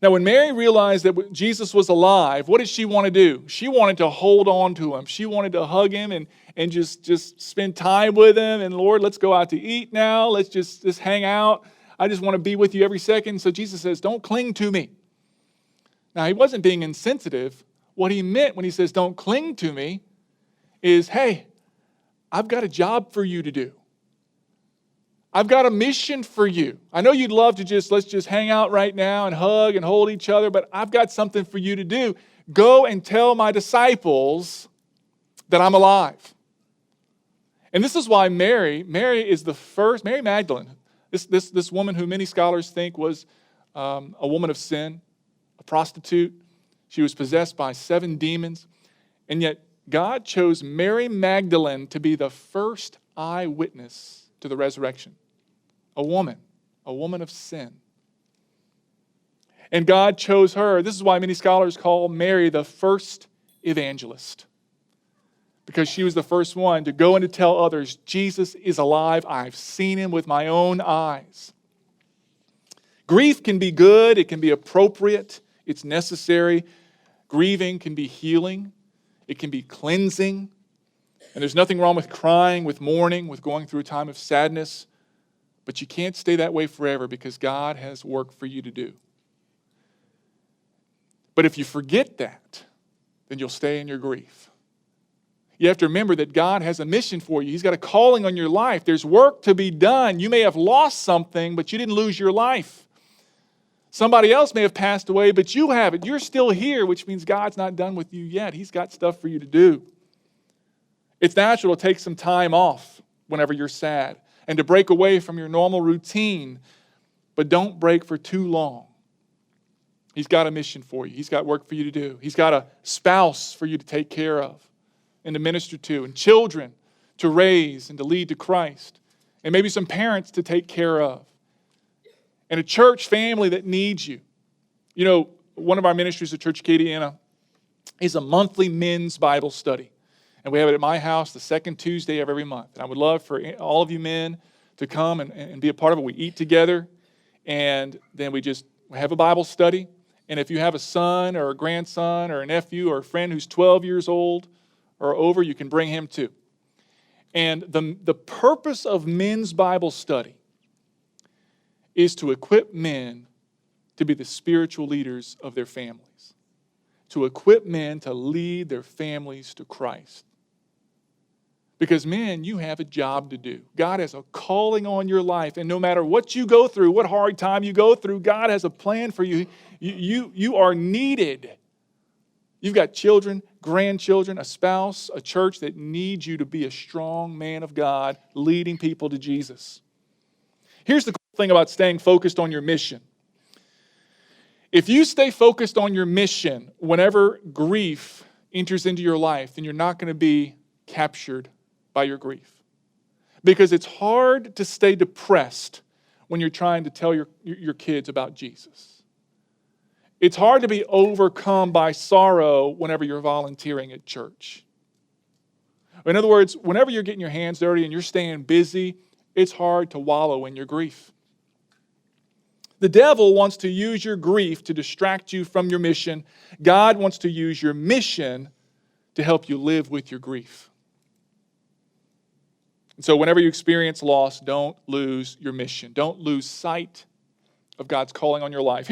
Now, when Mary realized that Jesus was alive, what did she want to do? She wanted to hold on to him. She wanted to hug him and just spend time with him. And Lord, let's go out to eat now. Let's just hang out. I just want to be with you every second. So Jesus says, don't cling to me. Now, he wasn't being insensitive. What he meant when he says, don't cling to me, is, hey, I've got a job for you to do. I've got a mission for you. I know you'd love to let's just hang out right now and hug and hold each other, but I've got something for you to do. Go and tell my disciples that I'm alive. And this is why Mary is the first, Mary Magdalene, this woman who many scholars think was a woman of sin, a prostitute. She was possessed by 7 demons. And yet God chose Mary Magdalene to be the first eyewitness to the resurrection. A woman of sin. And God chose her. This is why many scholars call Mary the first evangelist. Because she was the first one to go and to tell others, Jesus is alive. I've seen him with my own eyes. Grief can be good. It can be appropriate. It's necessary. Grieving can be healing. It can be cleansing. And there's nothing wrong with crying, with mourning, with going through a time of sadness. But you can't stay that way forever because God has work for you to do. But if you forget that, then you'll stay in your grief. You have to remember that God has a mission for you. He's got a calling on your life. There's work to be done. You may have lost something, but you didn't lose your life. Somebody else may have passed away, but you haven't. You're still here, which means God's not done with you yet. He's got stuff for you to do. It's natural to take some time off whenever you're sad and to break away from your normal routine, but don't break for too long. He's got a mission for you. He's got work for you to do. He's got a spouse for you to take care of and to minister to, and children to raise and to lead to Christ, and maybe some parents to take care of, and a church family that needs you. You know, one of our ministries at Church Acadiana is a monthly men's Bible study. And we have it at my house the second Tuesday of every month. And I would love for all of you men to come and be a part of it. We eat together, and then we have a Bible study. And if you have a son or a grandson or a nephew or a friend who's 12 years old or over, you can bring him too. And the purpose of men's Bible study is to equip men to be the spiritual leaders of their families, to equip men to lead their families to Christ. Because, men, you have a job to do. God has a calling on your life, and no matter what you go through, what hard time you go through, God has a plan for you. You are needed. You've got children, grandchildren, a spouse, a church that needs you to be a strong man of God, leading people to Jesus. Here's the cool thing about staying focused on your mission. If you stay focused on your mission, whenever grief enters into your life, then you're not going to be captured by your grief. Because it's hard to stay depressed when you're trying to tell your kids about Jesus. It's hard to be overcome by sorrow whenever you're volunteering at church. In other words, whenever you're getting your hands dirty and you're staying busy, it's hard to wallow in your grief. The devil wants to use your grief to distract you from your mission. God wants to use your mission to help you live with your grief. And so whenever you experience loss, don't lose your mission. Don't lose sight of God's calling on your life.